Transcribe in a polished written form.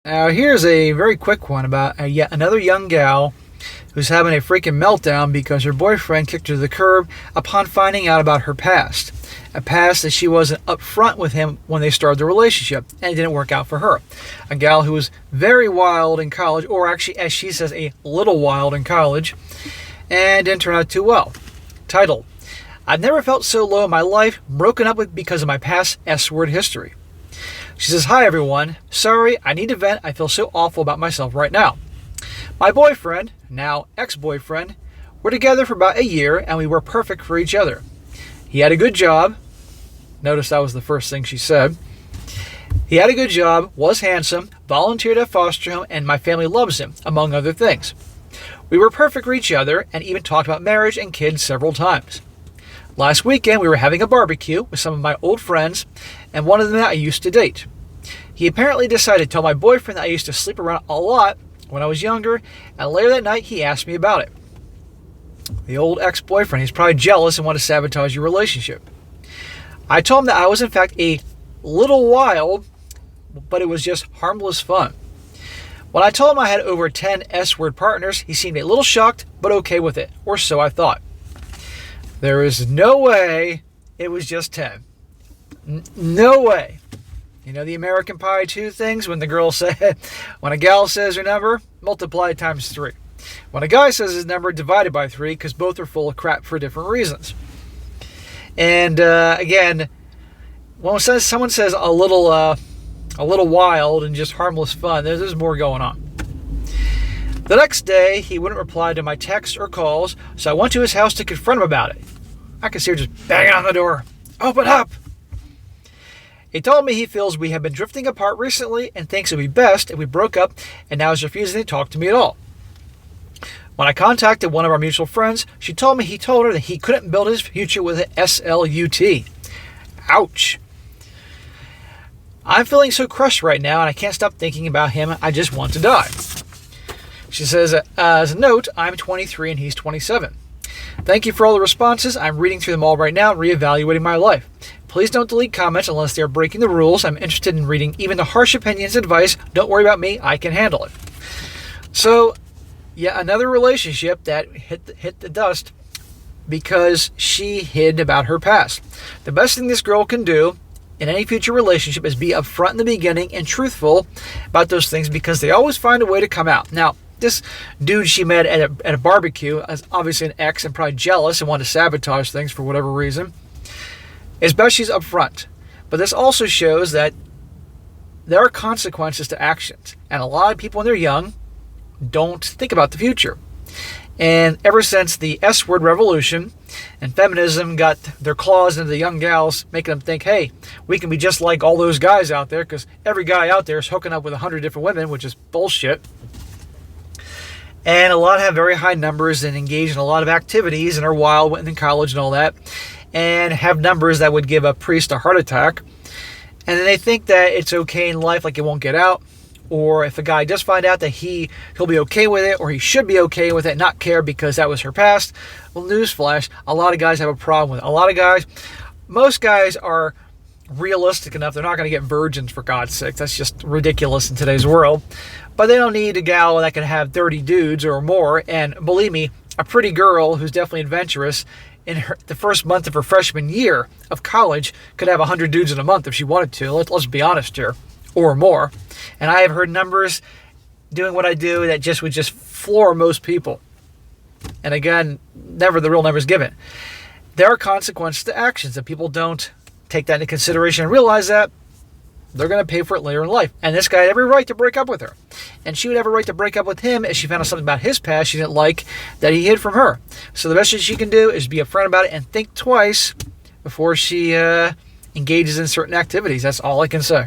Now, here's a very quick one about yet another young gal who's having a freaking meltdown because her boyfriend kicked her to the curb upon finding out about her past. A past that she wasn't upfront with him when they started the relationship, and it didn't work out for her. A gal who was very wild in college, or actually, as she says, a little wild in college, and didn't turn out too well. Title: I've never felt so low in my life, broken up with because of my past S-word history. She says, "Hi everyone. Sorry, I need to vent. I feel so awful about myself right now. My boyfriend, now ex-boyfriend, were together for about a year and we were perfect for each other. He had a good job." Notice that was the first thing she said. "He had a good job, was handsome, volunteered at foster home, and my family loves him, among other things. We were perfect for each other and even talked about marriage and kids several times. Last weekend, we were having a barbecue with some of my old friends, and one of them that I used to date. He apparently decided to tell my boyfriend that I used to sleep around a lot when I was younger, and later that night, he asked me about it. The old ex-boyfriend, he's probably jealous and wanted to sabotage your relationship. I told him that I was, in fact, a little wild, but it was just harmless fun. When I told him I had over 10 S-word partners, he seemed a little shocked, but okay with it, or so I thought. There is no way it was just 10. No way. You know the American Pie 2 things when the girl said, when a gal says her number, multiply it times 3. When a guy says his number, divided by 3, because both are full of crap for different reasons. And again, when someone says a little wild and just harmless fun, there's more going on. The next day, he wouldn't reply to my texts or calls, so I went to his house to confront him about it. I could see her just banging on the door. Open up! He told me he feels we have been drifting apart recently and thinks it would be best if we broke up, and now is refusing to talk to me at all. When I contacted one of our mutual friends, she told me he told her that he couldn't build his future with an SLUT. Ouch. I'm feeling so crushed right now, and I can't stop thinking about him. I just want to die." She says, as a note, I'm 23 and he's 27. "Thank you for all the responses. I'm reading through them all right now and reevaluating my life. Please don't delete comments unless they are breaking the rules. I'm interested in reading even the harsh opinions and advice. Don't worry about me. I can handle it." So, yeah, another relationship that hit the dust because she hid about her past. The best thing this girl can do in any future relationship is be upfront in the beginning and truthful about those things, because they always find a way to come out. Now, this dude she met at a barbecue, as obviously an ex and probably jealous and wanted to sabotage things for whatever reason, it's best she's upfront. But this also shows that there are consequences to actions. And a lot of people when they're young don't think about the future. And ever since the S-word revolution and feminism got their claws into the young gals, making them think, hey, we can be just like all those guys out there, because every guy out there is hooking up with 100 different women, which is bullshit. And a lot have very high numbers and engage in a lot of activities and are wild, went in college and all that, and have numbers that would give a priest a heart attack. And then they think that it's okay in life, like it won't get out. Or if a guy does find out that he'll be okay with it, or he should be okay with it, not care because that was her past. Well, newsflash, a lot of guys have a problem with it. A lot of guys, most guys are realistic enough. They're not going to get virgins, for God's sake. That's just ridiculous in today's world. But they don't need a gal that can have 30 dudes or more. And believe me, a pretty girl who's definitely adventurous in the first month of her freshman year of college could have 100 dudes in a month if she wanted to. Let's be honest here. Or more. And I have heard numbers doing what I do that would just floor most people. And again, never the real numbers given. There are consequences to actions. If people don't take that into consideration and realize that, they're going to pay for it later in life. And this guy had every right to break up with her. And she would have a right to break up with him if she found out something about his past she didn't like that he hid from her. So the best thing she can do is be upfront about it and think twice before she engages in certain activities. That's all I can say.